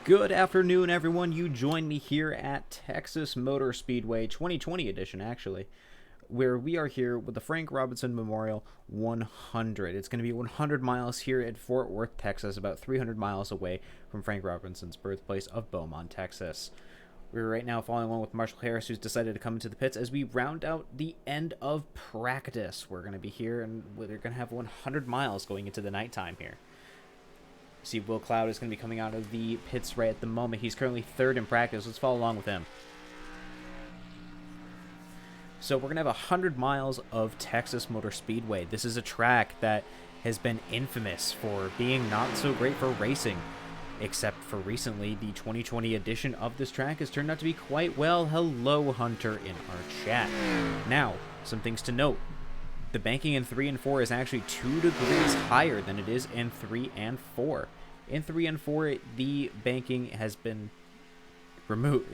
Good afternoon, everyone. You join me here at Texas Motor Speedway 2020 edition, actually, where we are here with the Frank Robinson Memorial 100. It's going to be 100 miles here at Fort Worth, Texas, about 300 miles away from Frank Robinson's birthplace of Beaumont, Texas. We're right now following along with Marshall Harris, who's decided to come into the pits as we round out the end of practice. We're going to be here, and we're going to have 100 miles going into the nighttime here. See, Will Cloud is going to be coming out of the pits right at the moment. He's currently third in practice. Let's follow along with him. So we're going to have 100 miles of Texas Motor Speedway. This is a track that has been infamous for being not so great for racing. Except for recently, the 2020 edition of this track has turned out to be quite well. Hello, Hunter, in our chat. Now, some things to note. The banking in 3 and 4 is actually 2 degrees higher than it is in 3 and 4. In 3 and 4, the banking has been removed,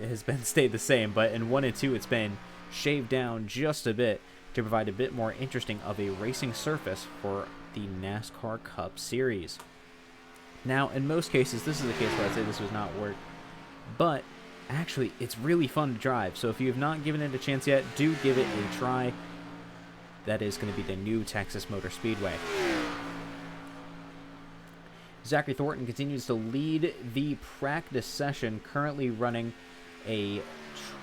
stayed the same, but in 1 and 2, it's been shaved down just a bit to provide a bit more interesting of a racing surface for the NASCAR Cup Series. Now, in most cases, this is a case where I'd say this was not work, but actually, it's really fun to drive. So if you have not given it a chance yet, do give it a try. That is going to be the new Texas Motor Speedway. Zachary Thornton continues to lead the practice session, currently running a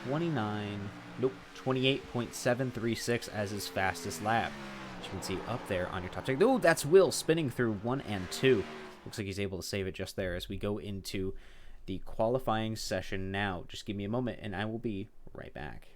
28.736 as his fastest lap. As you can see up there on your top check. Oh, that's Will spinning through 1 and 2. Looks like he's able to save it just there as we go into the qualifying session now. Just give me a moment and I will be right back.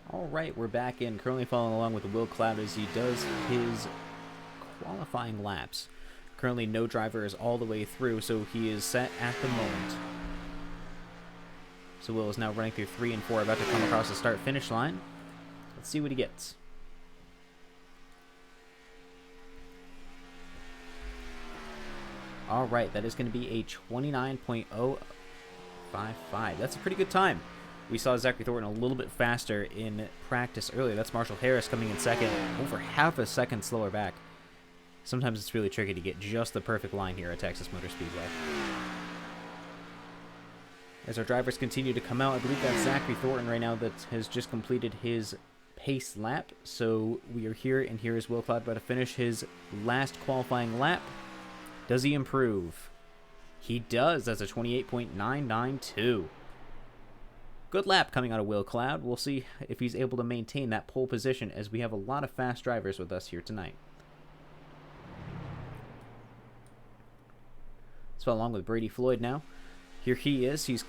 All right, we're back in. Currently following along with Will Cloud as he does his qualifying laps. Currently, no driver is all the way through, so he is set at the moment. So Will is now running through 3 and 4, about to come across the start-finish line. Let's see what he gets. All right, that is going to be a 29.055. That's a pretty good time. We saw Zachary Thornton a little bit faster in practice earlier. That's Marshall Harris coming in second, over half a second slower back. Sometimes it's really tricky to get just the perfect line here at Texas Motor Speedway. As our drivers continue to come out, I believe that's Zachary Thornton right now that has just completed his pace lap. So we are here, and here is Will Cloud about to finish his last qualifying lap. Does he improve? He does. That's a 28.992. Good lap coming out of Will Cloud. We'll see if he's able to maintain that pole position as we have a lot of fast drivers with us here tonight. Let's follow along with Brady Floyd now. Here he is.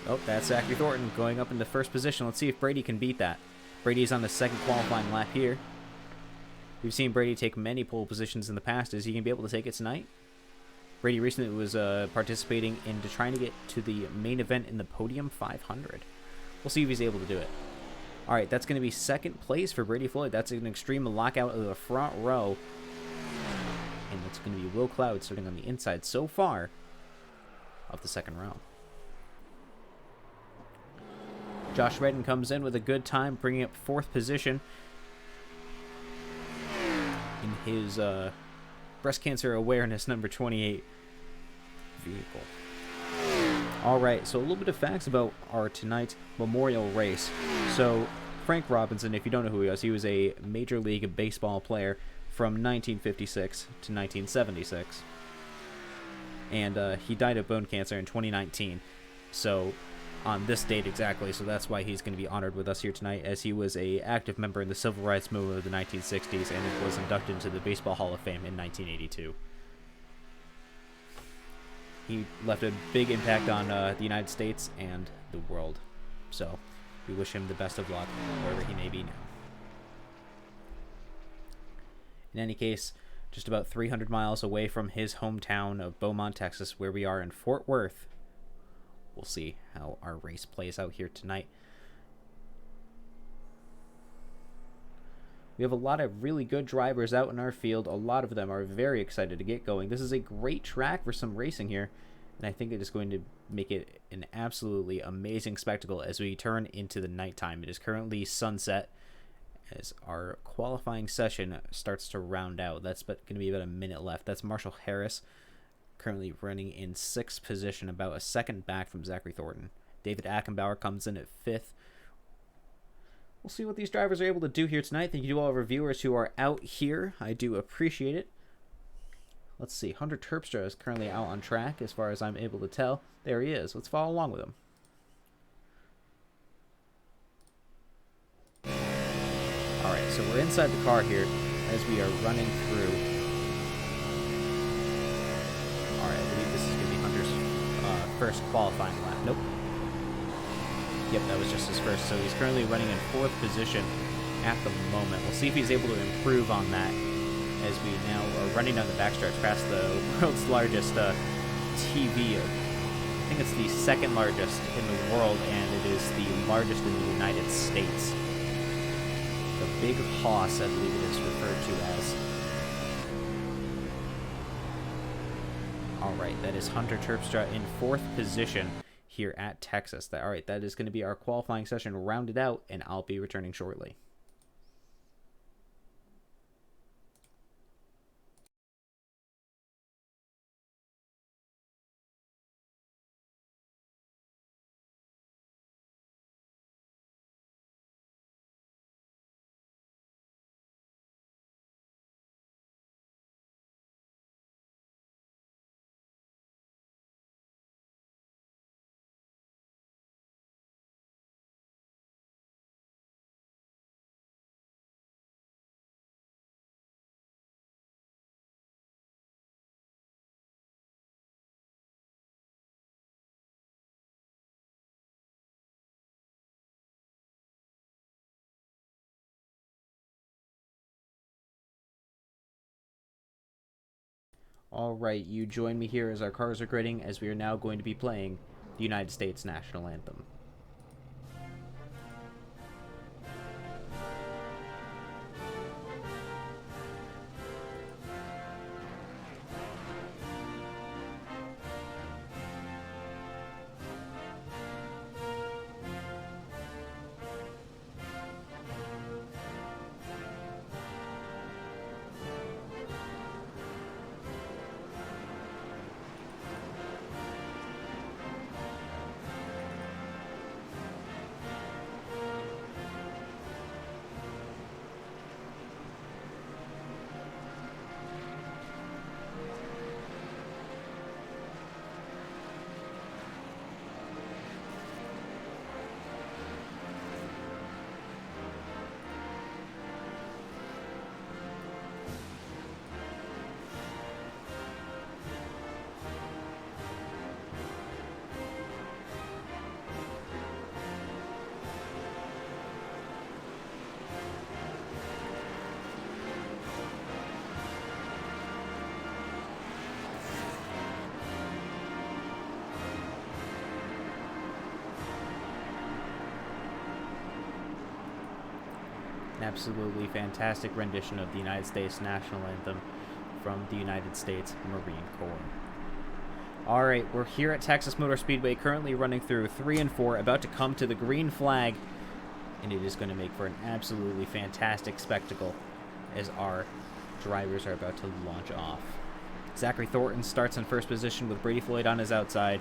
Oh, that's Zachary Thornton going up into first position. Let's see if Brady can beat that. Brady's on the second qualifying lap here. We've seen Brady take many pole positions in the past. Is he going to be able to take it tonight? Brady recently was participating in trying to get to the main event in the Podium 500. We'll see if he's able to do it. All right, that's going to be second place for Brady Floyd. That's an extreme lockout of the front row. And it's going to be Will Cloud starting on the inside so far of the second row. Josh Redden comes in with a good time, bringing up fourth position in his breast cancer awareness number 28 vehicle. All right, so a little bit of facts about our tonight's memorial race. So Frank Robinson, if you don't know who he was a Major League Baseball player from 1956 to 1976. And he died of bone cancer in 2019. So on this date exactly, so that's why he's going to be honored with us here tonight, as he was a active member in the Civil Rights Movement of the 1960s and was inducted into the Baseball Hall of Fame in 1982. He left a big impact on the United States and the world. So we wish him the best of luck wherever he may be now. In any case, just about 300 miles away from his hometown of Beaumont, Texas, where we are in Fort Worth. We'll see how our race plays out here tonight. We have a lot of really good drivers out in our field. A lot of them are very excited to get going. This is a great track for some racing here, and I think it is going to make it an absolutely amazing spectacle as we turn into the nighttime. It is currently sunset as our qualifying session starts to round out. That's going to be about a minute left. That's Marshall Harris, currently running in 6th position, about a second back from Zachary Thornton. David Ackenbauer comes in at 5th. We'll see what these drivers are able to do here tonight. Thank you to all of our viewers who are out here. I do appreciate it. Let's see. Hunter Terpstra is currently out on track as far as I'm able to tell. There he is. Let's follow along with him. Alright, so we're inside the car here as we are running through. Alright, I believe this is going to be Hunter's first qualifying lap. Nope. Yep, that was just his first. So he's currently running in 4th position at the moment. We'll see if he's able to improve on that as we now are running down the backstretch past the world's largest TV. I think it's the 2nd largest in the world, and it is the largest in the United States. The Big Hoss, I believe it is referred to as. Alright, that is Hunter Terpstra in 4th position here at Texas. Alright, that is going to be our qualifying session rounded out, and I'll be returning shortly. Alright, you join me here as our cars are gritting, as we are now going to be playing the United States National Anthem. Absolutely fantastic rendition of the United States National Anthem from the United States Marine Corps. Alright, we're here at Texas Motor Speedway, currently running through 3 and 4, about to come to the green flag, and it is going to make for an absolutely fantastic spectacle as our drivers are about to launch off. Zachary Thornton starts in 1st position with Brady Floyd on his outside.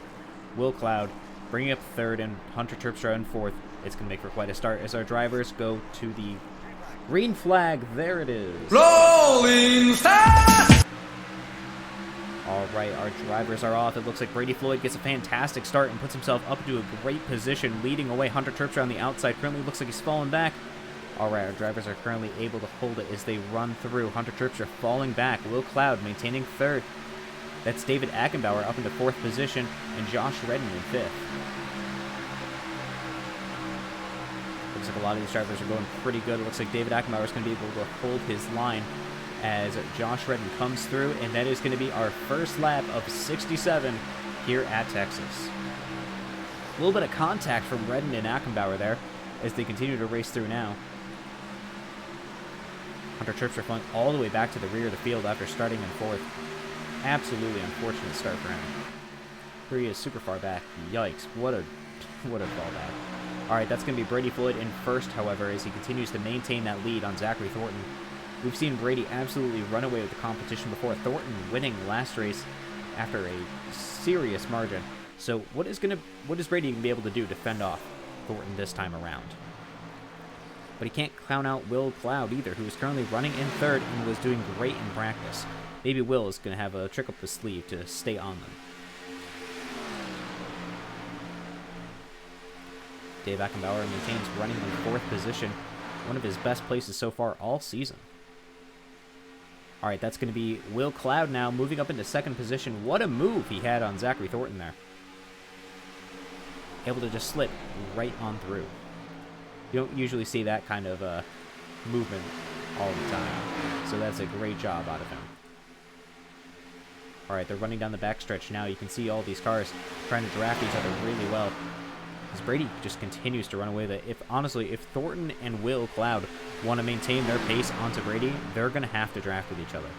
Will Cloud bringing up 3rd, and Hunter Terpstra in 4th. It's going to make for quite a start as our drivers go to the green flag. There it is. Rolling fast! Alright, our drivers are off. It looks like Brady Floyd gets a fantastic start and puts himself up into a great position, leading away Hunter Terpstra on the outside. Currently looks like he's falling back. Alright, our drivers are currently able to hold it as they run through. Hunter Terpstra falling back. Will Cloud maintaining 3rd. That's David Ackenbauer up into 4th position, and Josh Redden in 5th. Looks like a lot of these drivers are going pretty good. It looks like David Ackenbauer is going to be able to hold his line as Josh Redden comes through, and that is going to be our first lap of 67 here at Texas. A little bit of contact from Redden and Ackenbauer there as they continue to race through now. Hunter Trips falling all the way back to the rear of the field after starting in 4th. Absolutely unfortunate start for him. Here he is super far back. Yikes, what a fallback. Alright, that's going to be Brady Floyd in 1st, however, as he continues to maintain that lead on Zachary Thornton. We've seen Brady absolutely run away with the competition before. Thornton winning last race after a serious margin. So what is Brady going to be able to do to fend off Thornton this time around? But he can't clown out Will Cloud either, who is currently running in 3rd and was doing great in practice. Maybe Will is going to have a trick up his sleeve to stay on them. Dave Ackenbauer maintains running in 4th position, one of his best places so far all season. Alright, that's going to be Will Cloud now, moving up into 2nd position. What a move he had on Zachary Thornton there. Able to just slip right on through. You don't usually see that kind of movement all the time. So that's a great job out of him. Alright, they're running down the backstretch now. You can see all these cars trying to draft each other really well. As Brady just continues to run away with it. Honestly, if Thornton and Will Cloud want to maintain their pace onto Brady, they're going to have to draft with each other.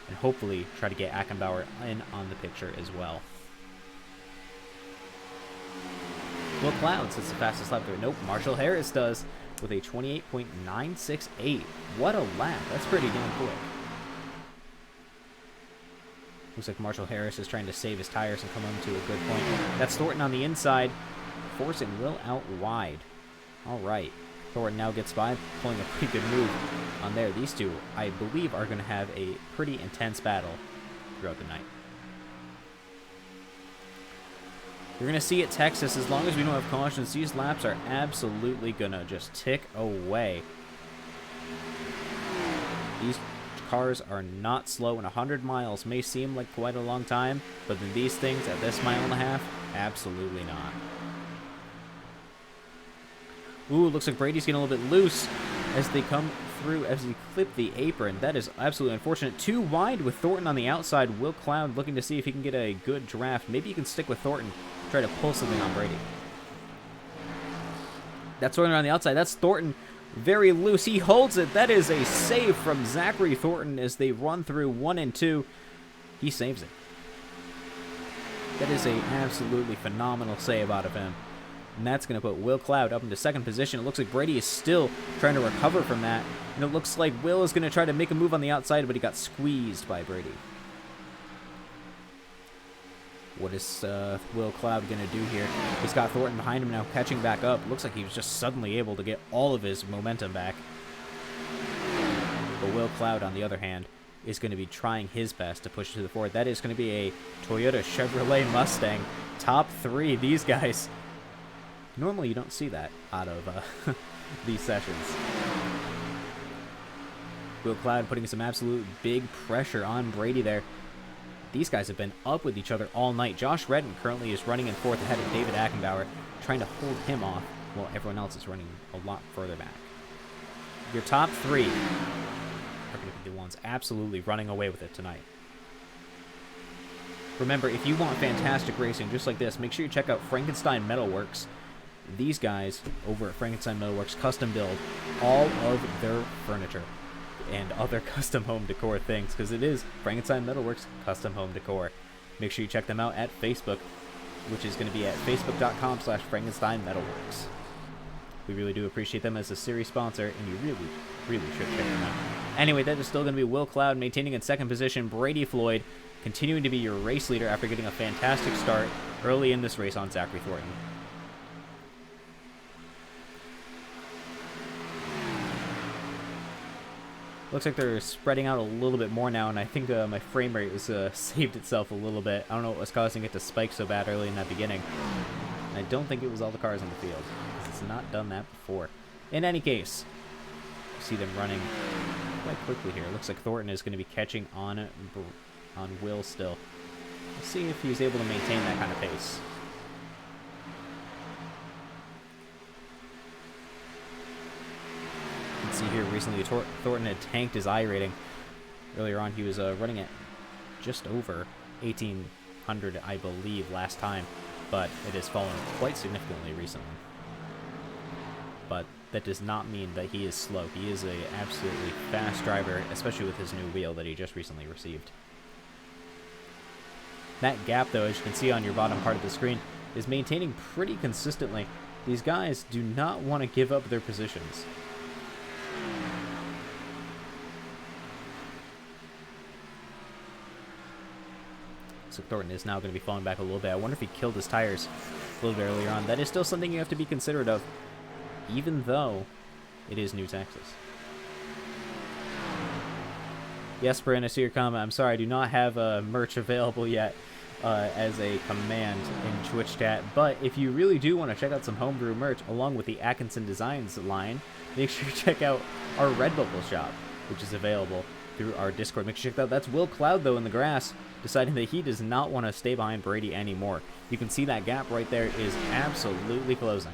And hopefully try to get Ackenbauer in on the picture as well. Will Cloud sits the fastest lap there. Nope, Marshall Harris does with a 28.968. What a lap. That's pretty damn quick. Looks like Marshall Harris is trying to save his tires and come home to a good point. That's Thornton on the inside, forcing Will out wide. All right. Thornton now gets by, pulling a pretty good move on there. These two, I believe, are going to have a pretty intense battle throughout the night. You're going to see at Texas, as long as we don't have cautions, these laps are absolutely going to just tick away. These cars are not slow, and 100 miles may seem like quite a long time, but then these things at this mile and a half, absolutely not. Ooh, looks like Brady's getting a little bit loose as they come through, as he clip the apron. That is absolutely unfortunate. Too wide with Thornton on the outside. Will Cloud looking to see if he can get a good draft. Maybe he can stick with Thornton, try to pull something on Brady. That's Thornton on the outside. That's Thornton very loose. He holds it. That is a save from Zachary Thornton as they run through 1 and 2. He saves it. That is a absolutely phenomenal save out of him. And that's going to put Will Cloud up into 2nd position. It looks like Brady is still trying to recover from that. And it looks like Will is going to try to make a move on the outside, but he got squeezed by Brady. What is Will Cloud going to do here? He's got Thornton behind him now, catching back up. Looks like he was just suddenly able to get all of his momentum back. But Will Cloud, on the other hand, is going to be trying his best to push to the forward. That is going to be a Toyota Chevrolet Mustang. Top 3, these guys. Normally you don't see that out of these sessions. Will Cloud putting some absolute big pressure on Brady there. These guys have been up with each other all night. Josh Redden currently is running in 4th ahead of David Ackenbauer, trying to hold him off while everyone else is running a lot further back. Your top 3 are going to be the ones absolutely running away with it tonight. Remember, if you want fantastic racing just like this, make sure you check out Frankenstein Metalworks. These guys over at Frankenstein Metalworks custom build all of their furniture and other custom home decor things, because it is Frankenstein Metalworks Custom Home Decor. Make sure you check them out at Facebook, which is going to be at facebook.com/Frankenstein Metalworks. We really do appreciate them as a series sponsor, and you really should check them out. Anyway, that is still going to be Will Cloud maintaining in 2nd position. Brady Floyd continuing to be your race leader after getting a fantastic start early in this race on Zachary Thornton. Looks like they're spreading out a little bit more now, and I think my frame rate was saved itself a little bit. I don't know what was causing it to spike so bad early in that beginning. And I don't think it was all the cars on the field, because it's not done that before. In any case, you see them running quite quickly here. Looks like Thornton is going to be catching on Will still. Let's see if he's able to maintain that kind of pace. You can see here recently Thornton had tanked his I rating. Earlier on, he was running at just over 1,800, I believe, last time, but it has fallen quite significantly recently. But that does not mean that he is slow. He is a absolutely fast driver, especially with his new wheel that he just recently received. That gap, though, as you can see on your bottom part of the screen, is maintaining pretty consistently. These guys do not want to give up their positions. So Thornton is now going to be falling back a little bit. I wonder if he killed his tires a little bit earlier on. That is still something you have to be considerate of, even though it is New Texas. Yes, Brandon, I see your comment. I'm sorry, I do not have merch available yet as a command in Twitch chat. But if you really do want to check out some homebrew merch along with the Atkinson Designs line, make sure you check out our Redbubble shop, which is available through our Discord. Make sure you check that out. That's Will Cloud, though, in the grass, deciding that he does not want to stay behind Brady anymore. You can see that gap right there is absolutely closing.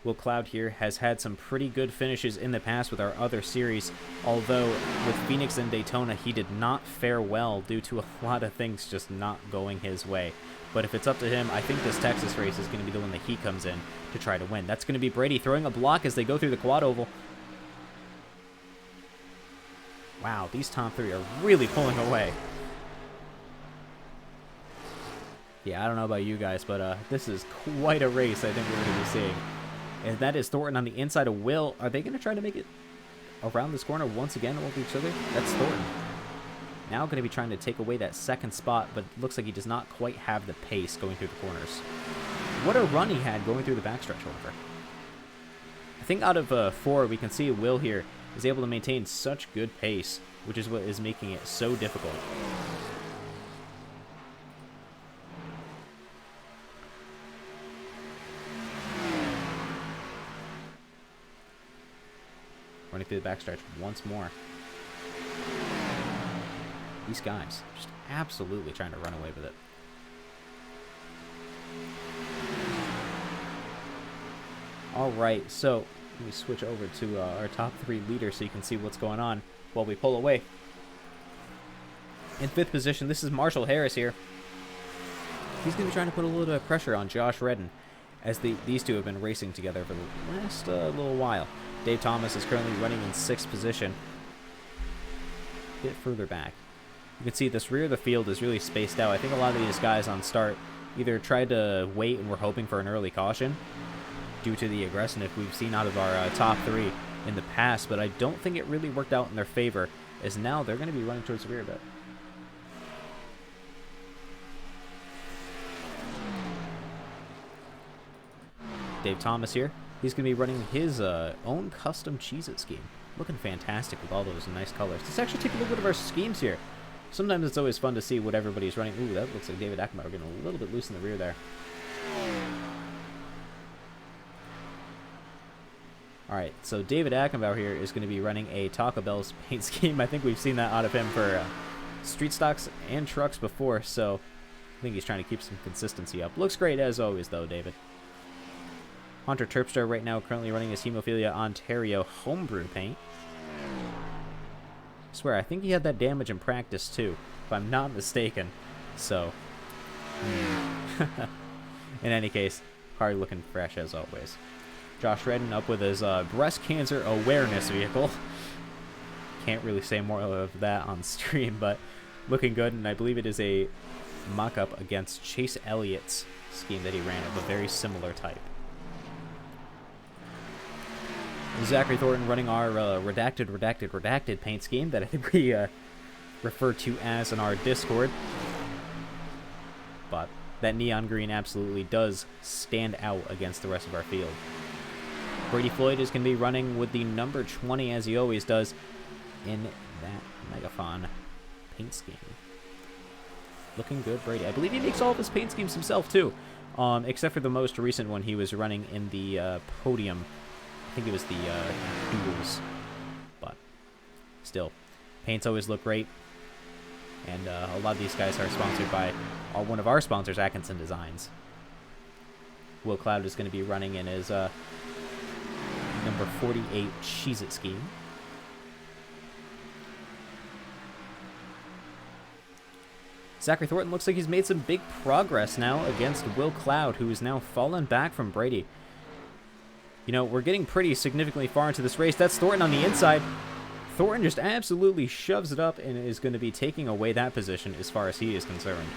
Will Cloud here has had some pretty good finishes in the past with our other series, although with Phoenix and Daytona he did not fare well due to a lot of things just not going his way. But if it's up to him, I think this Texas race is going to be the one that he comes in to try to win. That's going to be Brady throwing a block as they go through the quad oval. Wow, these top three are really pulling away. Yeah, I don't know about you guys, but this is quite a race I think we're going to be seeing. And that is Thornton on the inside of Will. Are they going to try to make it around this corner once again with each other? That's Thornton. Now going to be trying to take away that second spot, but it looks like he does not quite have the pace going through the corners. What a run he had going through the backstretch, however. I think out of 4, we can see Will here is able to maintain such good pace, which is what is making it so difficult. Running through the backstretch once more. These guys just absolutely trying to run away with it. All right, so let me switch over to our top 3 leaders so you can see what's going on while we pull away. In 5th position, this is Marshall Harris here. He's going to be trying to put a little bit of pressure on Josh Redden, as these two have been racing together for the last little while. Dave Thomas is currently running in 6th position, a bit further back. You can see this rear of the field is really spaced out. I think a lot of these guys on start either tried to wait and were hoping for an early caution due to the aggressiveness we've seen out of our top 3 in the past, but I don't think it really worked out in their favor, as now they're going to be running towards the rear a bit. Dave Thomas here. He's going to be running his own custom Cheez-It scheme. Looking fantastic with all those nice colors. Let's actually take a look at our schemes here. Sometimes it's always fun to see what everybody's running. Ooh, that looks like David Ackenbauer getting a little bit loose in the rear there. Alright, so David Ackenbauer here is going to be running a Taco Bell's paint scheme. I think we've seen that out of him for street stocks and trucks before, so I think he's trying to keep some consistency up. Looks great as always, though, David. Hunter Terpstra right now currently running his Hemophilia Ontario homebrew paint. I swear, I think he had that damage in practice too, if I'm not mistaken. So, in any case, hard looking fresh as always. Josh Redden up with his breast cancer awareness vehicle. Can't really say more of that on stream, but looking good, and I believe it is a mock-up against Chase Elliott's scheme that he ran of a very similar type. Zachary Thornton running our redacted paint scheme that I think we refer to as in our Discord. But that neon green absolutely does stand out against the rest of our field. Brady Floyd is going to be running with the number 20 as he always does in that Megaphon paint scheme. Looking good, Brady. I believe he makes all of his paint schemes himself too, except for the most recent one he was running in the podium. I think it was the duels still, paints always look great. And a lot of these guys are sponsored by one of our sponsors, Atkinson Designs. Will Cloud is going to be running in his number 48 Cheez-It scheme. Zachary Thornton looks like he's made some big progress now against Will Cloud, who is now fallen back from Brady. You know, we're getting pretty significantly far into this race. That's Thornton on the inside. Thornton just absolutely shoves it up and is going to be taking away that position as far as he is concerned.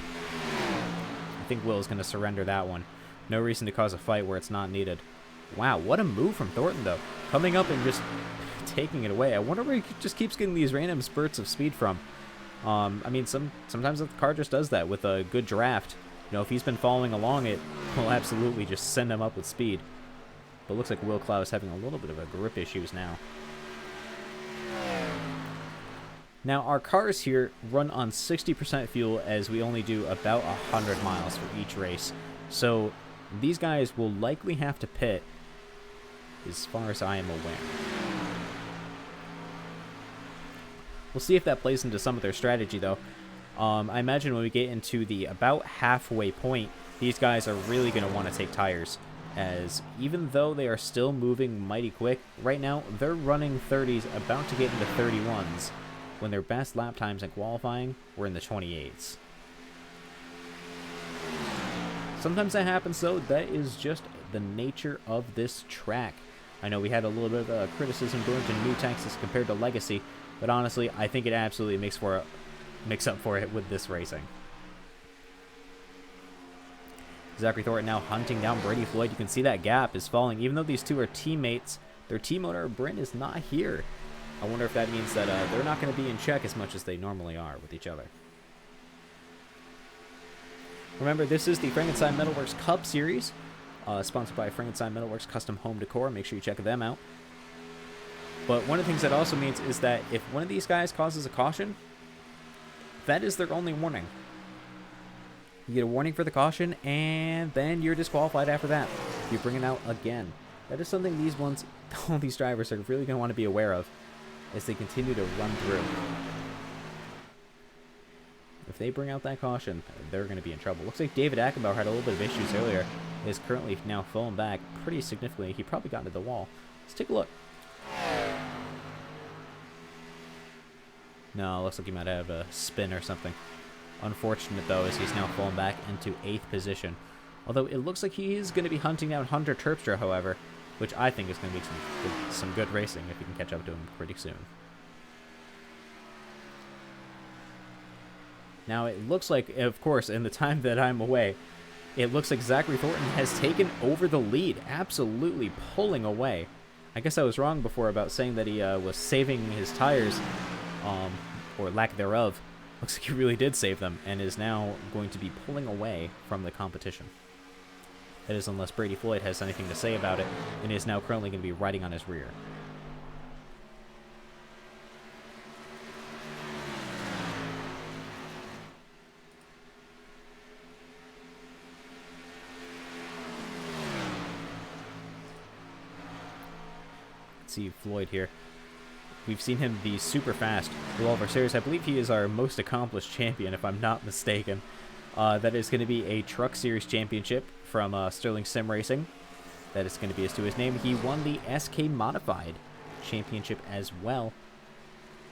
I think Will is going to surrender that one. No reason to cause a fight where it's not needed. Wow, what a move from Thornton, though. Coming up and just taking it away. I wonder where he just keeps getting these random spurts of speed from. I mean, sometimes the car just does that with a good draft. You know, if he's been following along, it will absolutely just send him up with speed. But it looks like Will Cloud is having a little bit of a grip issues now. Now, our cars here run on 60% fuel as we only do about 100 miles for each race. So these guys will likely have to pit as far as I am aware. We'll see if that plays into some of their strategy, though. I imagine when we get into the about halfway point, these guys are really going to want to take tires. As even though they are still moving mighty quick, right now they're running 30s, about to get into 31s, when their best lap times in qualifying were in the 28s. Sometimes that happens, though. That is just the nature of this track. I know we had a little bit of criticism going to New Texas compared to Legacy, but honestly, I think it absolutely makes up for it with this racing. Zachary Thornton now hunting down Brady Floyd. You can see that gap is falling. Even though these two are teammates, their team owner, Brent, is not here. I wonder if that means that they're not going to be in check as much as they normally are with each other. Remember, this is the Frankenstein Metalworks Cup Series, sponsored by Frankenstein Metalworks Custom Home Decor. Make sure you check them out. But one of the things that also means is that if one of these guys causes a caution, that is their only warning. You get a warning for the caution, and then you're disqualified after that. You bring it out again. That is something all these drivers are really going to want to be aware of as they continue to run through. If they bring out that caution, they're going to be in trouble. Looks like David Ackenbauer had a little bit of issues earlier. Is currently now falling back pretty significantly. He probably got into the wall. Let's take a look. No, looks like he might have a spin or something. Unfortunate, though, as he's now fallen back into 8th position. Although it looks like he is going to be hunting down Hunter Terpstra, however, which I think is going to be some good racing if he can catch up to him pretty soon. Now, it looks like, of course, in the time that I'm away, it looks like Zachary Thornton has taken over the lead, absolutely pulling away. I guess I was wrong before about saying that he was saving his tires, or lack thereof. Looks like he really did save them, and is now going to be pulling away from the competition. That is, unless Brady Floyd has anything to say about it, and is now currently going to be riding on his rear. See Floyd here. We've seen him be super fast with all of our series. I believe he is our most accomplished champion, if I'm not mistaken. That is going to be a Truck Series Championship from Sterling Sim Racing. That is going to be as to his name. He won the SK Modified Championship as well.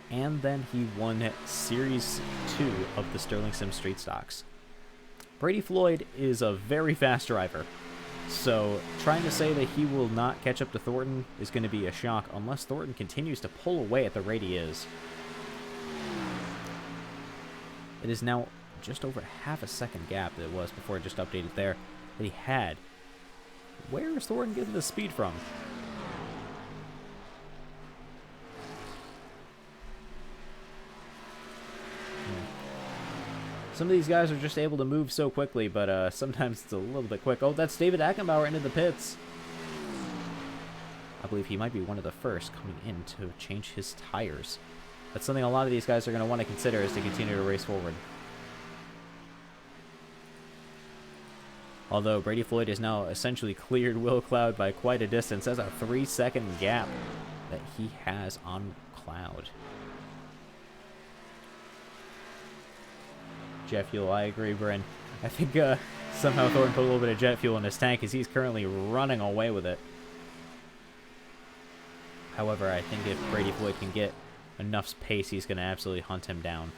And then he won Series 2 of the Sterling Sim Street Stocks. Brady Floyd is a very fast driver. So trying to say that he will not catch up to Thornton is going to be a shock unless Thornton continues to pull away at the rate he is. It is now just over half a second gap that it was before it just updated there that he had. Where is Thornton getting the speed from? Some of these guys are just able to move so quickly, but sometimes it's a little bit quick. Oh, that's David Ackenbauer into the pits. I believe he might be one of the first coming in to change his tires. That's something a lot of these guys are going to want to consider as they continue to race forward. Although Brady Floyd has now essentially cleared Will Cloud by quite a distance. That's a 3-second gap that he has on Cloud. jet fuel. I agree, Bryn. I think somehow Thornton put a little bit of jet fuel in his tank as he's currently running away with it. However, I think if Brady Floyd can get enough pace, he's going to absolutely hunt him down.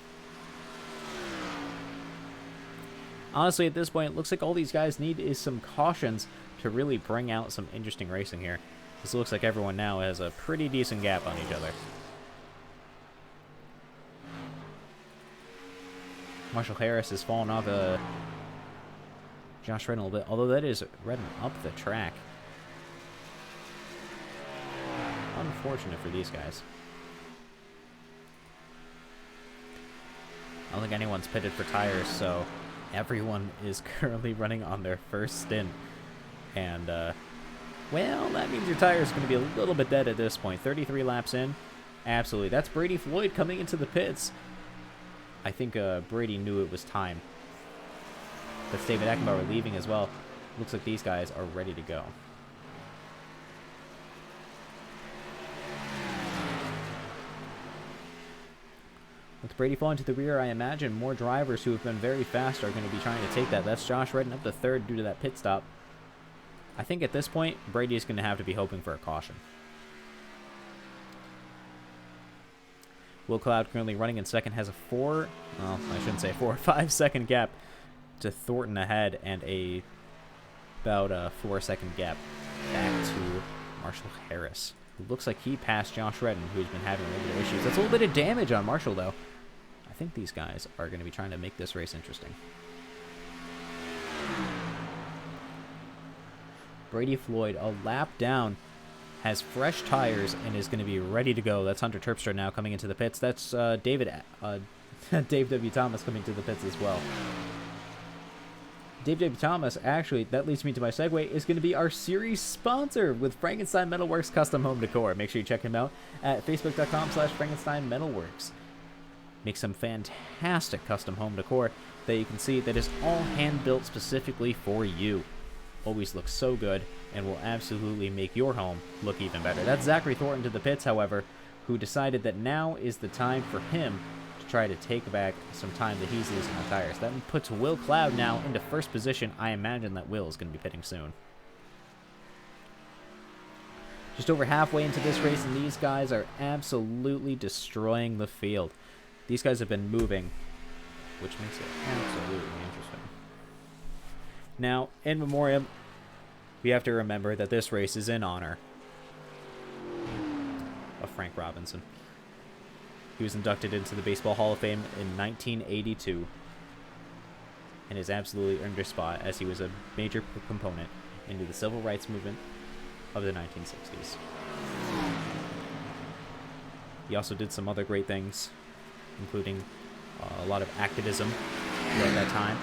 Honestly, at this point, it looks like all these guys need is some cautions to really bring out some interesting racing here. This looks like everyone now has a pretty decent gap on each other. Marshall Harris has fallen off Josh Redden a little bit, although that is Redden up the track. Unfortunate for these guys. I don't think anyone's pitted for tires, so everyone is currently running on their first stint. And, well, that means your tire is going to be a little bit dead at this point. 33 laps in. Absolutely. That's Brady Floyd coming into the pits. I think Brady knew it was time. That's David Ackenbauer leaving as well. Looks like these guys are ready to go. With Brady falling to the rear, I imagine more drivers who have been very fast are going to be trying to take that. That's Josh Redden up to third due to that pit stop. I think at this point, Brady is going to have to be hoping for a caution. Will Cloud currently running in second has a 5 second gap to Thornton ahead and about a 4 second gap back to Marshall Harris, who looks like he passed Josh Redden, who's been having a little bit of issues. That's a little bit of damage on Marshall, though. I think these guys are going to be trying to make this race interesting. Brady Floyd, a lap down, has fresh tires and is going to be ready to go. That's Hunter Terpstra now coming into the pits. That's Dave W. Thomas coming to the pits as well. Dave W. Thomas, actually, that leads me to my segue, is going to be our series sponsor with Frankenstein Metalworks Custom Home Decor. Make sure you check him out at facebook.com/Frankenstein Metalworks. Makes some fantastic custom home decor that you can see that is all hand-built specifically for you. Always looks so good and will absolutely make your home look even better. That's Zachary Thornton to the pits, however, who decided that now is the time for him to try to take back some time that he's losing on tires. That puts Will Cloud now into first position. I imagine that Will is going to be pitting soon. Just over halfway into this race, and these guys are absolutely destroying the field. These guys have been moving, which makes it absolutely interesting. Now, in memoriam, we have to remember that this race is in honor of Frank Robinson. He was inducted into the Baseball Hall of Fame in 1982 and has absolutely earned a spot as he was a major component into the civil rights movement of the 1960s. He also did some other great things, including a lot of activism throughout that time.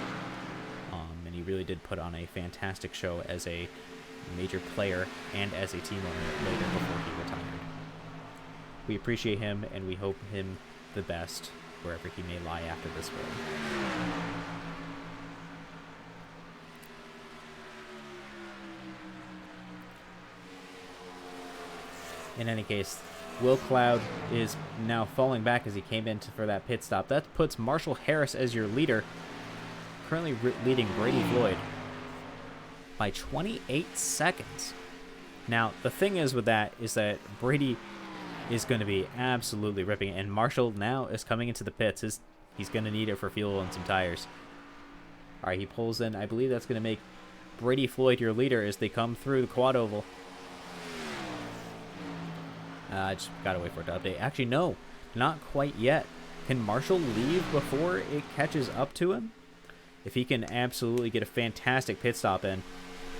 And he really did put on a fantastic show as a major player and as a team owner later before he retired. We appreciate him and we hope him the best wherever he may lie after this world. In any case, Will Cloud is now falling back as he came in for that pit stop. That puts Marshall Harris as your leader, currently leading Brady Floyd by 28 seconds. Now, the thing is with that is that Brady is going to be absolutely ripping it, and Marshall now is coming into the pits. He's going to need it for fuel and some tires. All right, he pulls in. I believe that's going to make Brady Floyd your leader as they come through the quad oval. I just gotta wait for it to update. Actually, no, not quite yet. Can Marshall leave before it catches up to him? If he can absolutely get a fantastic pit stop in,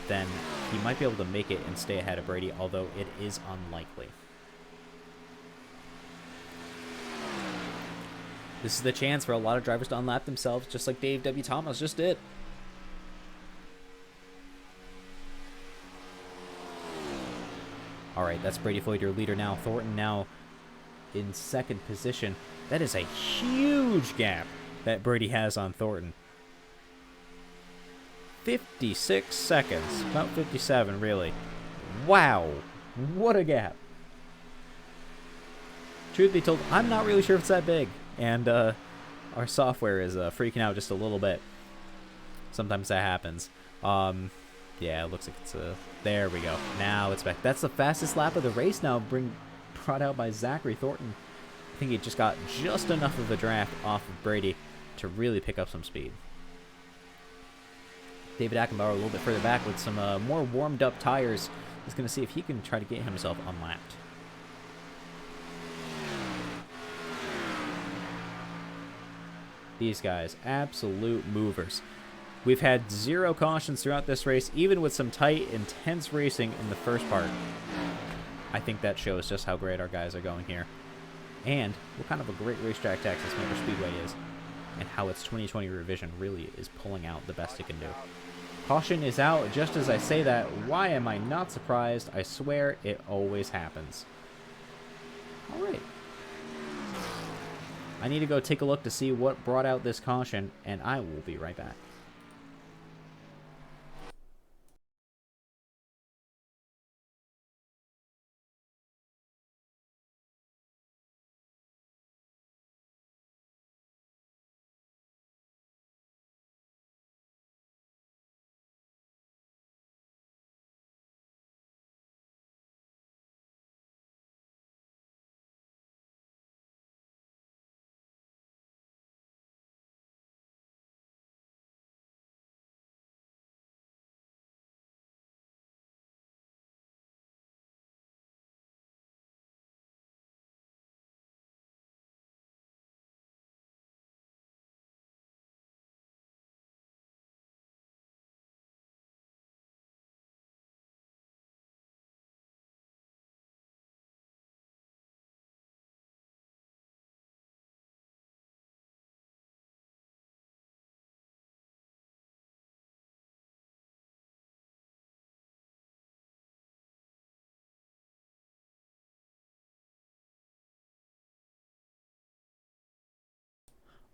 then he might be able to make it and stay ahead of Brady, although it is unlikely. This is the chance for a lot of drivers to unlap themselves, just like Dave W. Thomas just did. All right, that's Brady Floyd, your leader now. Thornton now in second position. That is a huge gap that Brady has on Thornton. 56 seconds. About 57, really. Wow. What a gap. Truth be told, I'm not really sure if it's that big. And our software is freaking out just a little bit. Sometimes that happens. Yeah, it looks like it's there we go. Now it's back. That's the fastest lap of the race now, brought out by Zachary Thornton. I think he just got just enough of a draft off of Brady to really pick up some speed. David Ackenbauer a little bit further back with some more warmed up tires. He's going to see if he can try to get himself unlapped. These guys, absolute movers. We've had 0 cautions throughout this race, even with some tight, intense racing in the first part. I think that shows just how great our guys are going here. And what kind of a great racetrack Texas Motor Speedway is, and how its 2020 revision really is pulling out the best it can do. Caution is out just as I say that. Why am I not surprised? I swear it always happens. Alright. I need to go take a look to see what brought out this caution, and I will be right back.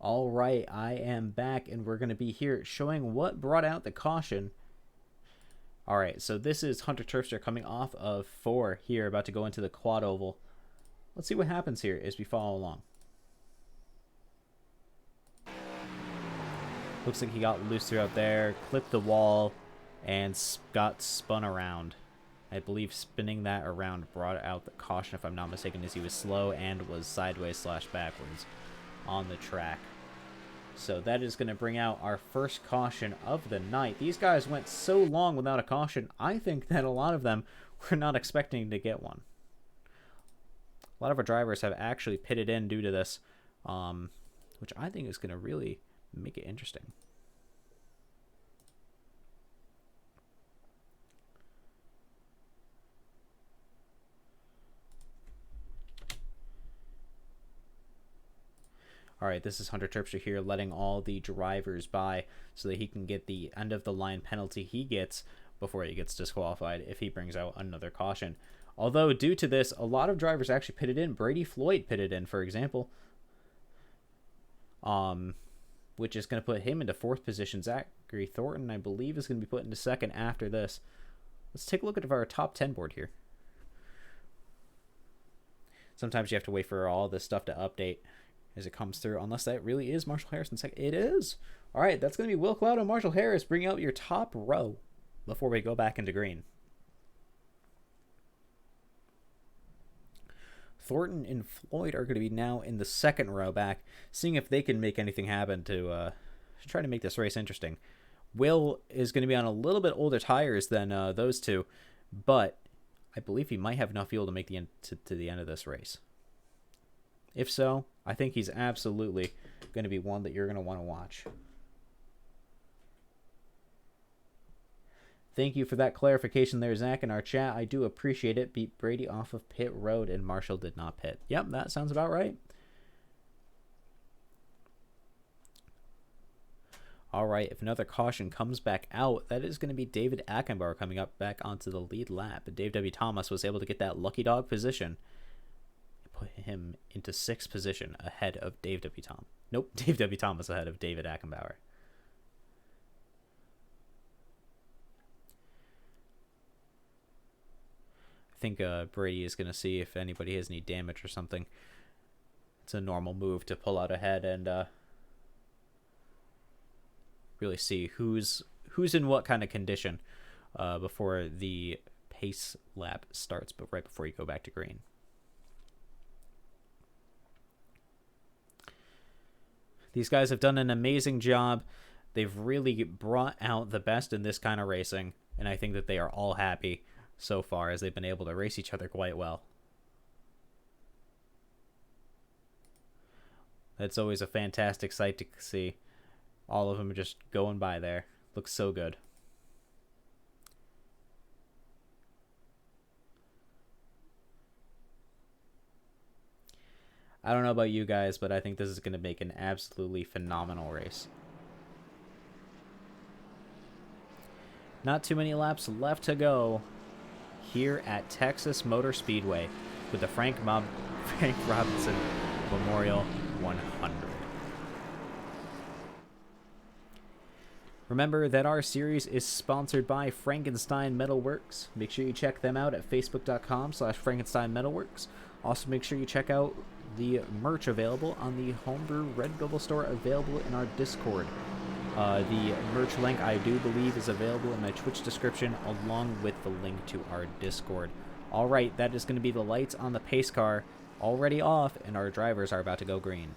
All right, I am back, and we're going to be here showing what brought out the caution. All right, so this is Hunter Turfster coming off of 4 here, about to go into the quad oval. Let's see what happens here as we follow along. Looks like he got loose throughout there, clipped the wall, and got spun around. I believe spinning that around brought out the caution, if I'm not mistaken, as he was slow and was sideways / backwards on the track. So that is going to bring out our first caution of the night. These guys went so long without a caution, I think that a lot of them were not expecting to get one. A lot of our drivers have actually pitted in due to this, which I think is going to really make it interesting. All right, this is Hunter Terpstra here letting all the drivers by so that he can get the end of the line penalty he gets before he gets disqualified if he brings out another caution. Although due to this, a lot of drivers actually pitted in. Brady Floyd pitted in, for example, which is going to put him into 4th position. Zachary Thornton, I believe, is going to be put into 2nd after this. Let's take a look at our top 10 board here. Sometimes you have to wait for all this stuff to update as it comes through, unless that really is Marshall Harris in 2nd. It is. All right, that's going to be Will Cloud and Marshall Harris bringing out your top row before we go back into green. Thornton and Floyd are going to be now in the 2nd row back, seeing if they can make anything happen to try to make this race interesting. Will is going to be on a little bit older tires than those two, but I believe he might have enough fuel to make the end to the end of this race. If so, I think he's absolutely going to be one that you're going to want to watch. Thank you for that clarification there, Zach, in our chat. I do appreciate it. Beat Brady off of pit road, and Marshall did not pit. Yep, that sounds about right. All right, if another caution comes back out, that is going to be David Ackenbauer coming up back onto the lead lap. Dave W. Thomas was able to get that lucky dog position. Put him into 6th position ahead of Dave W. Thomas. Nope, Dave W. Thomas ahead of David Ackenbauer. I think Brady is going to see if anybody has any damage or something. It's a normal move to pull out ahead and really see who's in what kind of condition before the pace lap starts, but right before you go back to green. These guys have done an amazing job. They've really brought out the best in this kind of racing, and I think that they are all happy so far as they've been able to race each other quite well. That's always a fantastic sight to see. All of them just going by there. Looks so good. I don't know about you guys, but I think this is going to make an absolutely phenomenal race. Not too many laps left to go here at Texas Motor Speedway with the Frank Robinson Memorial 100. Remember that our series is sponsored by Frankenstein Metalworks. Make sure you check them out at facebook.com/Frankenstein Metalworks. Also, make sure you check out the merch available on the Homebrew Redbubble store available in our Discord. The merch link, I do believe, is available in my Twitch description along with the link to our Discord. Alright, that is going to be the lights on the pace car already off, and our drivers are about to go green.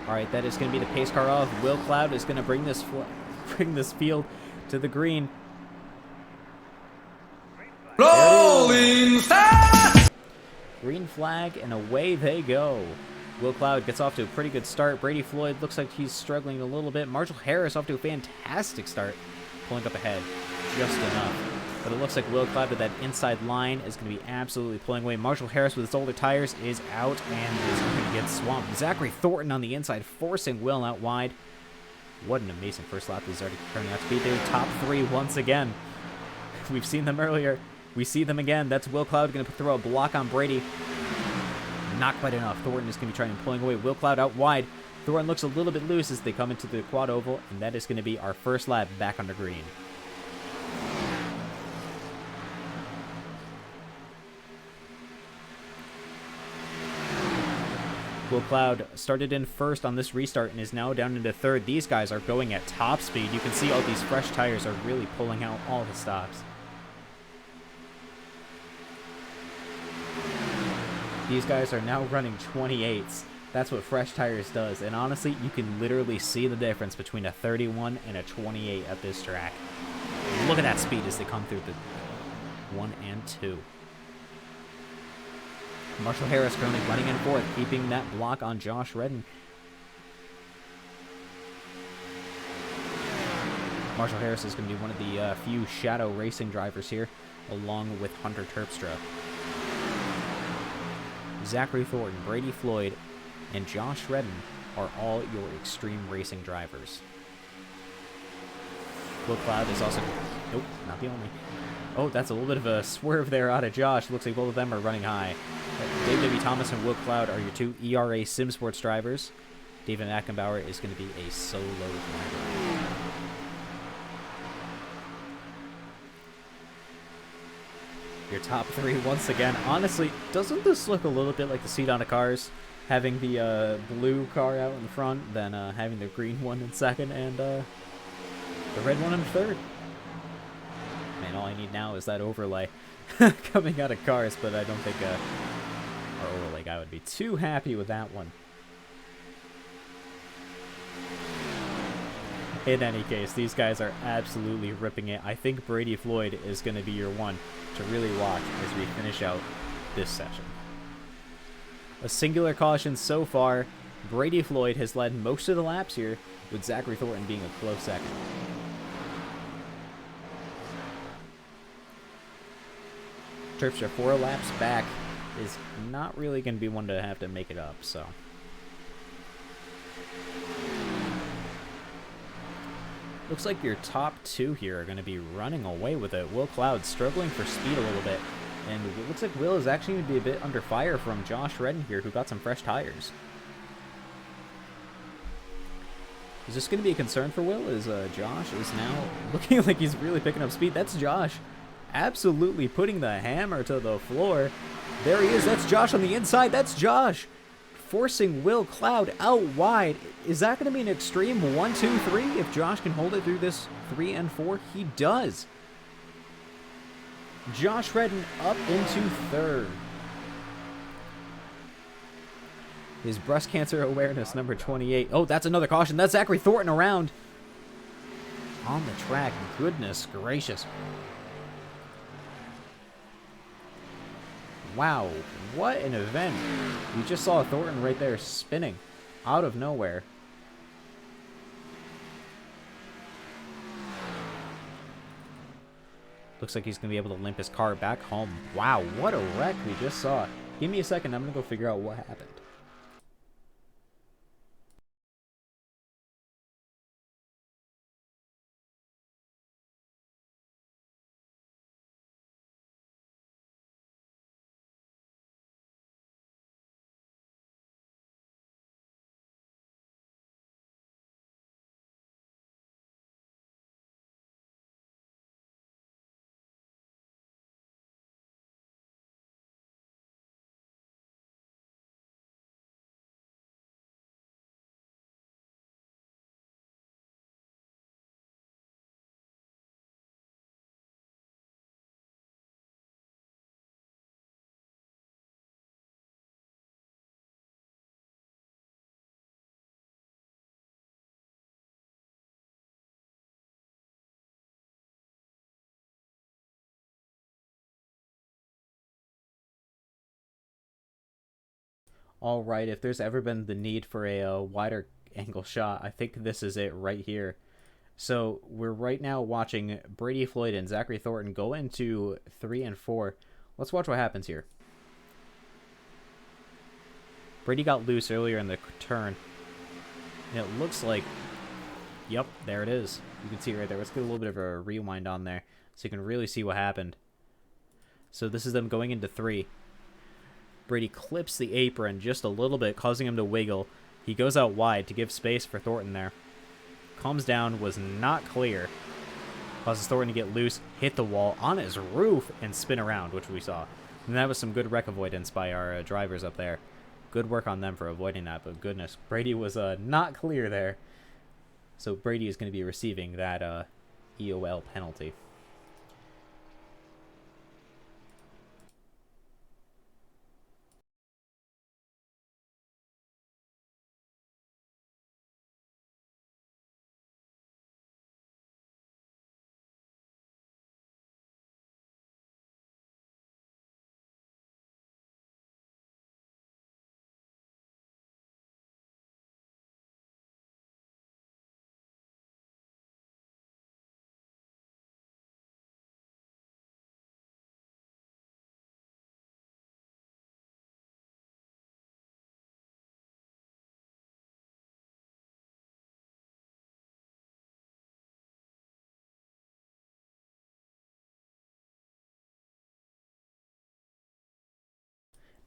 Alright, that is going to be the pace car off. Will Cloud is going to bring this field to the green. Rolling start! Green flag, and away they go. Will Cloud gets off to a pretty good start. Brady Floyd looks like he's struggling a little bit. Marshall Harris off to a fantastic start, pulling up ahead just enough. But it looks like Will Cloud with that inside line is going to be absolutely pulling away. Marshall Harris with his older tires is out and is going to get swamped. Zachary Thornton on the inside, forcing Will out wide. What an amazing first lap this is already turning out to be. They're top three once again. We've seen them earlier. We see them again. That's Will Cloud going to throw a block on Brady. Not quite enough. Thornton is going to be trying and pulling away. Will Cloud out wide. Thornton looks a little bit loose as they come into the quad oval, and that is going to be our first lap back under green. Will Cloud started in first on this restart and is now down into third. These guys are going at top speed. You can see all these fresh tires are really pulling out all the stops. These guys are now running 28s. That's what fresh tires does. And honestly, you can literally see the difference between a 31 and a 28 at this track. Look at that speed as they come through the 1 and 2. Marshall Harris currently running in fourth, keeping that block on Josh Redden. Marshall Harris is going to be one of the few shadow racing drivers here, along with Hunter Terpstra. Zachary Thornton, Brady Floyd, and Josh Redden are all your extreme racing drivers. Will Cloud is also... Nope, not the only. Oh, that's a little bit of a swerve there out of Josh. Looks like both of them are running high. David W. Thomas and Will Cloud are your two ERA Sim Sports drivers. David Ackenbauer is going to be a solo driver. Your top three once again. Honestly, doesn't this look a little bit like the Sedona cars? Having the blue car out in the front, then having the green one in second, and the red one in third. Man, all I need now is that overlay coming out of cars, but I don't think our overlay guy would be too happy with that one. In any case, these guys are absolutely ripping it. I think Brady Floyd is going to be your one to really watch as we finish out this session. A singular caution so far. Brady Floyd has led most of the laps here, with Zachary Thornton being a close second. Terpstra 4 laps back is not really going to be one to have to make it up, so... Looks like your top two here are going to be running away with it. Will Cloud struggling for speed a little bit. And it looks like Will is actually going to be a bit under fire from Josh Redden here, who got some fresh tires. Is this going to be a concern for Will? As Josh is now looking like he's really picking up speed. That's Josh absolutely putting the hammer to the floor. There he is. That's Josh on the inside. That's Josh forcing Will Cloud out wide. Is that going to be an extreme 1-2-3? If Josh can hold it through this 3 and 4, he does. Josh Redden up into third. His breast cancer awareness, number 28. Oh, that's another caution. That's Zachary Thornton around on the track. Goodness gracious. Wow, what an event. We just saw Thornton right there spinning out of nowhere. Looks like he's going to be able to limp his car back home. Wow, what a wreck we just saw. Give me a second, I'm going to go figure out what happened. All right, if there's ever been the need for a wider angle shot, I think this is it right here. So we're right now watching Brady Floyd and Zachary Thornton go into 3 and 4. Let's watch what happens here. Brady got loose earlier in the turn. And it looks like, yep, there it is. You can see it right there. Let's get a little bit of a rewind on there so you can really see what happened. So this is them going into 3. Brady clips the apron just a little bit, causing him to wiggle. He goes out wide to give space for Thornton there. Comes down, was not clear. Causes Thornton to get loose, hit the wall on his roof, and spin around, which we saw. And that was some good wreck avoidance by our drivers up there. Good work on them for avoiding that, but goodness, Brady was not clear there. So Brady is going to be receiving that EOL penalty.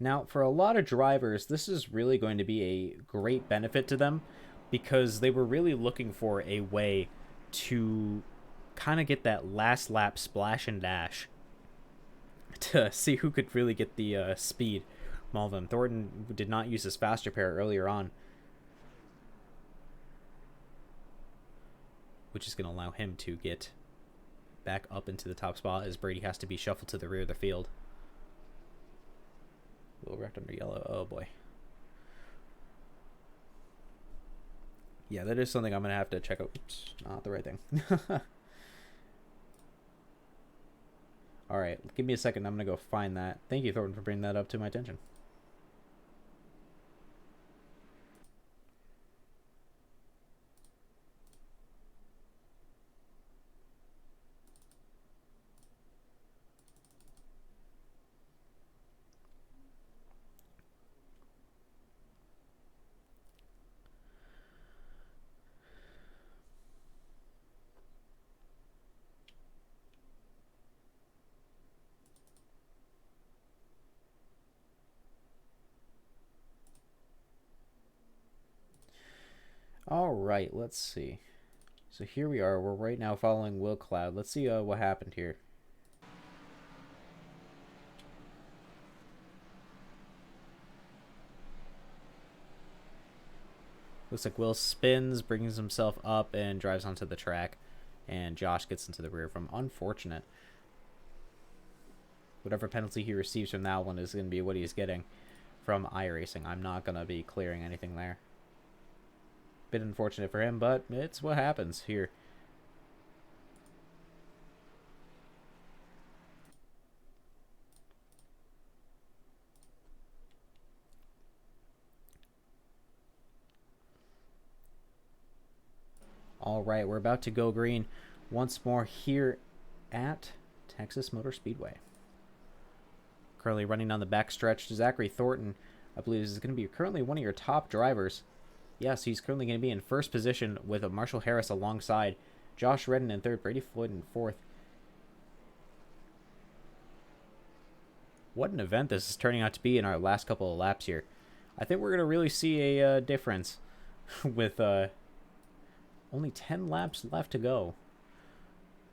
Now, for a lot of drivers, this is really going to be a great benefit to them because they were really looking for a way to kind of get that last lap splash and dash to see who could really get the speed from all of them. Thornton did not use his faster pair earlier on, which is going to allow him to get back up into the top spot as Brady has to be shuffled to the rear of the field. Little wrecked under yellow. Oh boy. Yeah, that is something I'm going to have to check out. Oops, not the right thing. Alright, give me a second. I'm going to go find that. Thank you, Thornton, for bringing that up to my attention. All right, let's see. So here we are. We're right now following Will Cloud. Let's see what happened here. Looks like Will spins, brings himself up, and drives onto the track. And Josh gets into the rear from unfortunate. Whatever penalty he receives from that one is going to be what he's getting from iRacing. I'm not going to be clearing anything there. Bit unfortunate for him, but it's what happens here. All right, we're about to go green once more here at Texas Motor Speedway. Currently running down the backstretch, Zachary Thornton, I believe, is going to be currently one of your top drivers. Yes, he's currently going to be in first position with a Marshall Harris alongside. Josh Redden in third, Brady Floyd in fourth. What an event this is turning out to be in our last couple of laps here. I think we're going to really see a difference with only 10 laps left to go.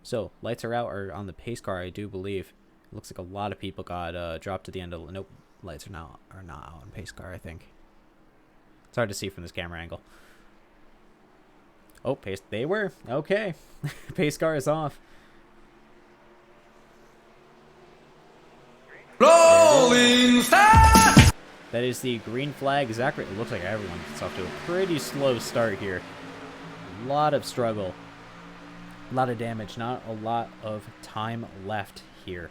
So, lights are out or on the pace car, I do believe. It looks like a lot of people got dropped to the end of the... Nope, lights are not out on pace car, I think. It's hard to see from this camera angle. Oh, pace... They were. Okay. Pace car is off. Rolling start! That is the green flag. Zachary... It looks like everyone gets off to a pretty slow start here. A lot of struggle. A lot of damage. Not a lot of time left here.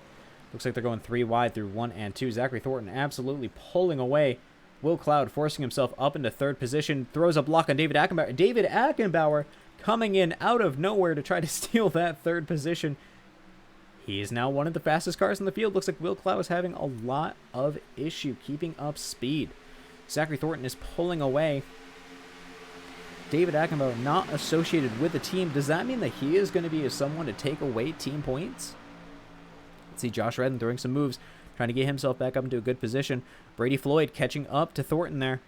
Looks like they're going 3 wide through 1 and 2. Zachary Thornton absolutely pulling away. Will Cloud forcing himself up into third position. Throws a block on David Ackenbauer. David Ackenbauer coming in out of nowhere to try to steal that third position. He is now one of the fastest cars in the field. Looks like Will Cloud is having a lot of issue keeping up speed. Zachary Thornton is pulling away. David Ackenbauer not associated with the team. Does that mean that he is going to be someone to take away team points? Let's see Josh Redden throwing some moves, trying to get himself back up into a good position. Brady Floyd catching up to Thornton there.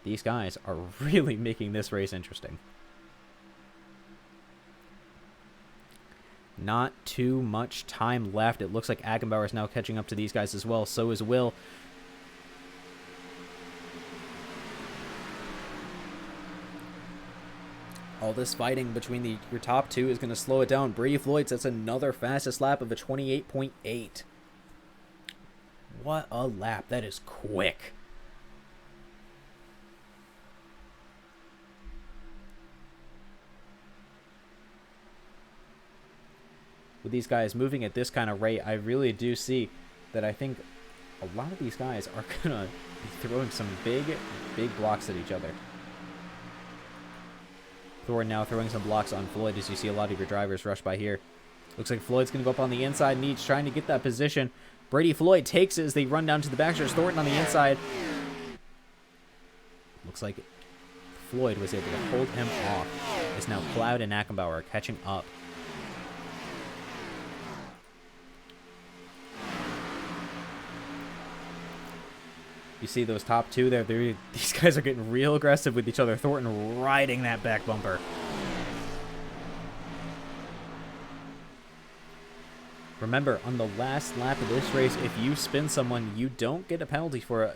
These guys are really making this race interesting. Not too much time left. It looks like Ackenbauer is now catching up to these guys as well. So is Will. All this fighting between your top two is going to slow it down. Brady Floyd sets another fastest lap of a 28.8. What a lap. That is quick. With these guys moving at this kind of rate, I really do see that I think a lot of these guys are going to be throwing some big blocks at each other. Thornton now throwing some blocks on Floyd as you see a lot of your drivers rush by here. Looks like Floyd's going to go up on the inside. Needs trying to get that position. Brady Floyd takes it as they run down to the backstretch. Thornton on the inside. Looks like Floyd was able to hold him off. It's now Cloud and Ackenbauer catching up. You see those top two there. These guys are getting real aggressive with each other. Thornton riding that back bumper. Remember, on the last lap of this race, if you spin someone, you don't get a penalty for it.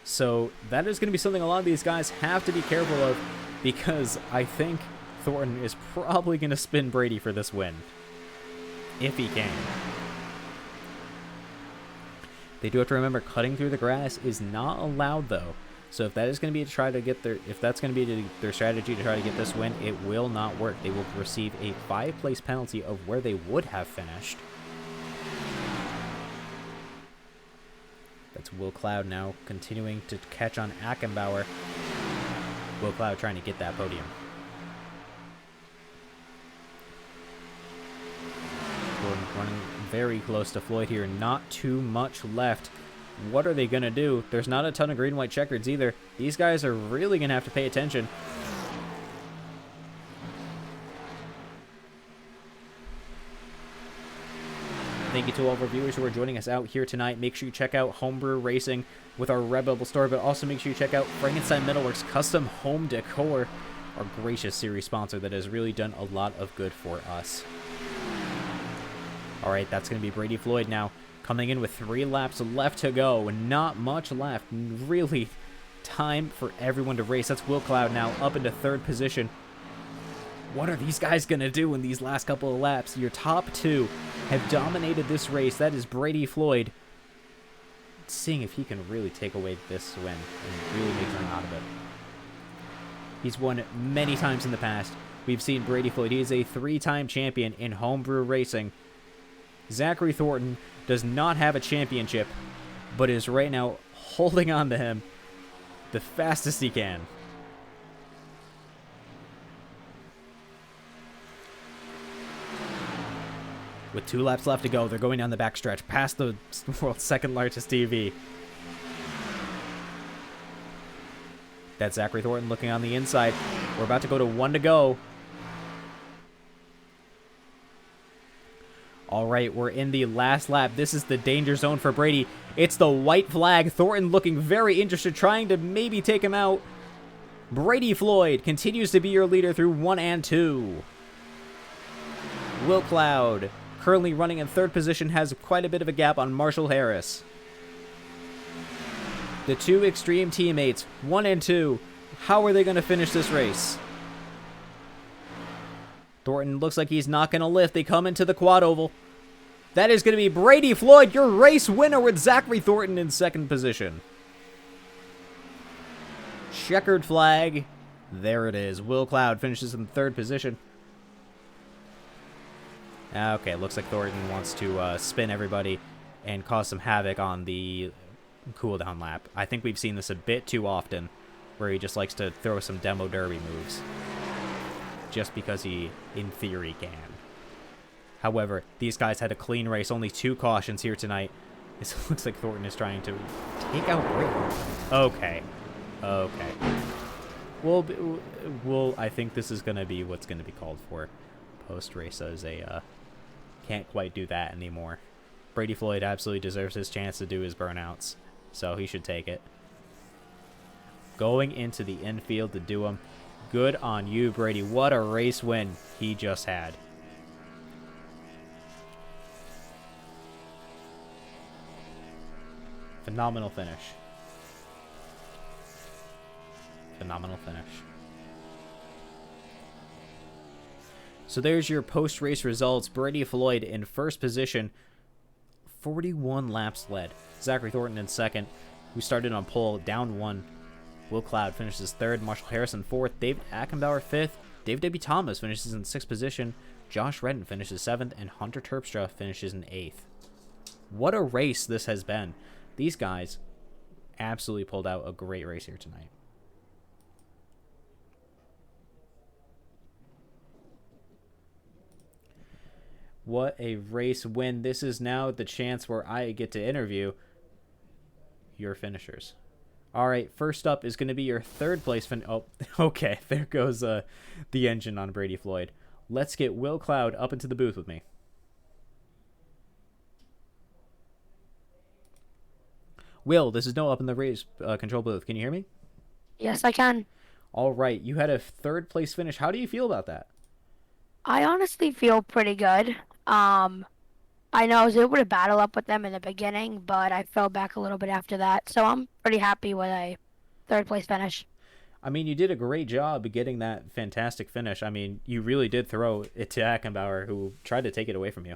So that is going to be something a lot of these guys have to be careful of, because I think Thornton is probably going to spin Brady for this win. If he can. They do have to remember cutting through the grass is not allowed though. So if that is going to be to try to get their their strategy to try to get this win, it will not work. They will receive a 5-place penalty of where they would have finished. That's Will Cloud now continuing to catch on Ackenbauer. Will Cloud trying to get that podium. Gordon running very close to Floyd here. Not too much left. What are they going to do? There's not a ton of green-white checkers either. These guys are really going to have to pay attention. Thank you to all of our viewers who are joining us out here tonight. Make sure you check out Homebrew Racing with our Red Bubble store, but also make sure you check out Frankenstein Metalworks Custom Home Decor, our gracious series sponsor that has really done a lot of good for us. All right, that's going to be Brady Floyd now coming in with 3 laps left to go. Not much left. Really time for everyone to race. That's Will Cloud now up into third position. What are these guys going to do in these last couple of laps? Your top two have dominated this race. That is Brady Floyd, seeing if he can really take away this win and really make something out of it. He's won many times in the past. We've seen Brady Floyd. He is a 3-time champion in homebrew racing. Zachary Thornton does not have a championship, but is right now holding on to him the fastest he can. With 2 laps left to go, they're going down the backstretch past the world's second largest TV. That's Zachary Thornton looking on the inside. We're about to go to 1 to go. All right, we're in the last lap. This is the danger zone for Brady. It's the white flag. Thornton looking very interested, trying to maybe take him out. Brady Floyd continues to be your leader through 1 and 2. Will Cloud, currently running in third position, has quite a bit of a gap on Marshall Harris. The 2 extreme teammates, 1 and 2. How are they going to finish this race? Thornton looks like he's not going to lift. They come into the quad oval. That is going to be Brady Floyd, your race winner, with Zachary Thornton in second position. Checkered flag. There it is. Will Cloud finishes in third position. Okay, looks like Thornton wants to spin everybody and cause some havoc on the cooldown lap. I think we've seen this a bit too often, where he just likes to throw some demo derby moves just because he, in theory, can. However, these guys had a clean race, only 2 cautions here tonight. This looks like Thornton is trying to take out Brady. Okay. Well, I think this is going to be what's going to be called for post-race as a, can't quite do that anymore. Brady Floyd absolutely deserves his chance to do his burnouts, so he should take it. Going into the infield to do them. Good on you, Brady. What a race win he just had. Phenomenal finish. Phenomenal finish. So there's your post-race results. Brady Floyd in first position, 41 laps led. Zachary Thornton in second, who started on pole, down 1. Will Cloud finishes third. Marshall Harrison fourth. David Ackenbauer fifth. David W. Thomas finishes in sixth position. Josh Redden finishes seventh. And Hunter Terpstra finishes in eighth. What a race this has been. These guys absolutely pulled out a great race here tonight. What a race win. This is now the chance where I get to interview your finishers. All right, first up is going to be your third place oh, okay, there goes the engine on Brady Floyd. Let's get Will Cloud up into the booth with me. Will, this is Noah up in the race control booth. Can you hear me? Yes, I can. All right, you had a third place finish. How do you feel about that? I honestly feel pretty good. I know I was able to battle up with them in the beginning, but I fell back a little bit after that. So I'm pretty happy with a third place finish. I mean, you did a great job getting that fantastic finish. I mean, you really did throw it to Ackenbauer, who tried to take it away from you.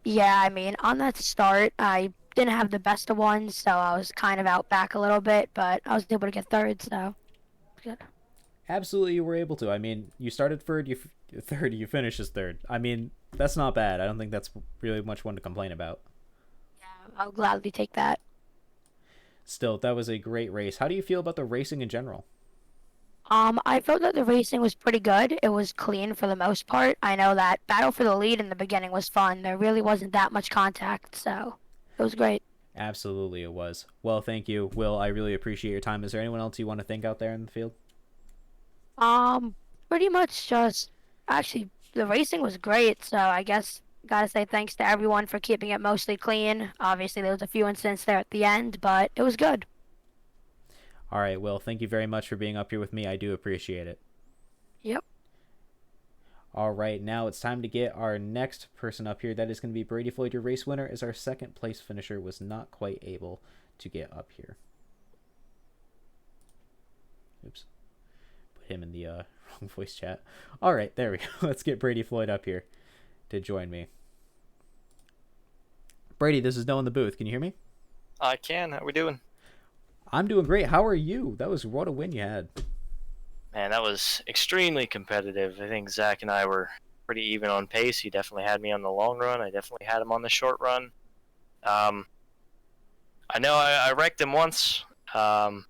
Yeah, I mean, on that start, I didn't have the best of ones, so I was kind of out back a little bit, but I was able to get third, so good. Absolutely, you were able to. I mean, you started third, you finished as third. I mean, that's not bad. I don't think that's really much one to complain about. Yeah, I'll gladly take that. Still, that was a great race. How do you feel about the racing in general? I felt that the racing was pretty good. It was clean for the most part. I know that battle for the lead in the beginning was fun. There really wasn't that much contact, so it was great. Absolutely, it was. Well, thank you, Will. I really appreciate your time. Is there anyone else you want to thank out there in the field? Pretty much just, actually, the racing was great, so I guess gotta say thanks to everyone for keeping it mostly clean. Obviously, there was a few incidents there at the end, but it was good. All right, Will, thank you very much for being up here with me. I do appreciate it. Yep. All right, now it's time to get our next person up here. That is going to be Brady Floyd, your race winner, as our second place finisher was not quite able to get up here. Oops. Put him in the wrong voice chat. All right, there we go. Let's get Brady Floyd up here to join me. Brady, this is Noah in the booth. Can you hear me? I can. How we doing? I'm doing great. How are you? That was what a win you had. Man, that was extremely competitive. I think Zach and I were pretty even on pace. He definitely had me on the long run. I definitely had him on the short run. I know I wrecked him once. Not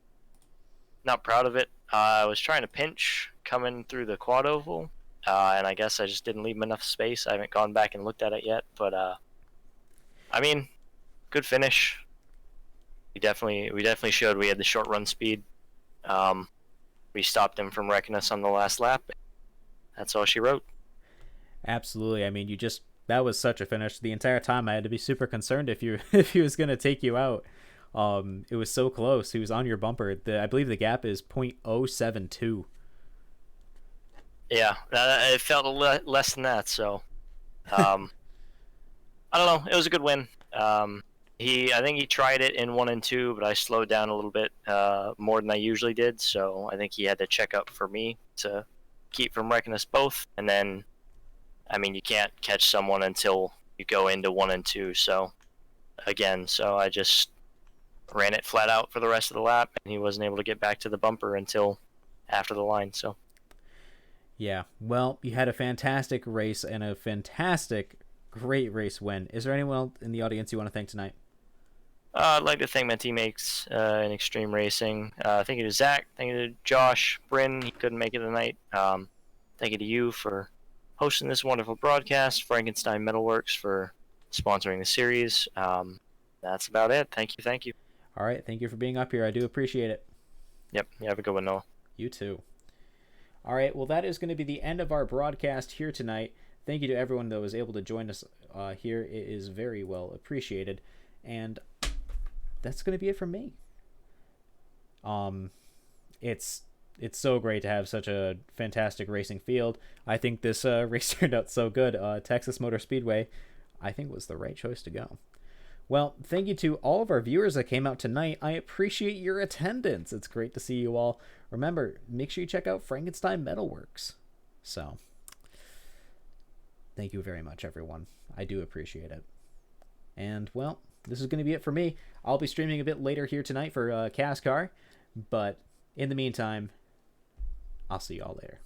proud of it. I was trying to pinch coming through the quad oval, and I guess I just didn't leave him enough space. I haven't gone back and looked at it yet, but I mean, good finish. We definitely showed we had the short run speed. We stopped him from wrecking us on the last lap. That's all she wrote. Absolutely. I mean, that was such a finish. The entire time I had to be super concerned if if he was going to take you out. It was so close. He was on your bumper. I believe the gap is .072. Yeah, it felt less than that. So, I don't know. It was a good win. I think he tried it in 1 and 2, but I slowed down a little bit more than I usually did. So I think he had to check up for me to keep from wrecking us both. And then, I mean, you can't catch someone until you go into 1 and 2. So I just ran it flat out for the rest of the lap, and he wasn't able to get back to the bumper until after the line. So. Yeah, well, you had a fantastic race and a great race win. Is there anyone in the audience you want to thank tonight? I'd like to thank my teammates in Extreme Racing. Thank you to Zach. Thank you to Josh, Bryn. He couldn't make it tonight. Thank you to you for hosting this wonderful broadcast. Frankenstein Metalworks for sponsoring the series. That's about it. Thank you. All right, thank you for being up here. I do appreciate it. Yep, you have a good one, Noah. You too. All right, well, that is going to be the end of our broadcast here tonight. Thank you to everyone that was able to join us here. It is very well appreciated. And that's going to be it from me. It's so great to have such a fantastic racing field. I think this race turned out so good. Texas Motor Speedway, I think, was the right choice to go. Well, thank you to all of our viewers that came out tonight. I appreciate your attendance. It's great to see you all. Remember, make sure you check out Frankenstein Metalworks. So, thank you very much, everyone. I do appreciate it. And, well, this is going to be it for me. I'll be streaming a bit later here tonight for Cascar. But, in the meantime, I'll see you all later.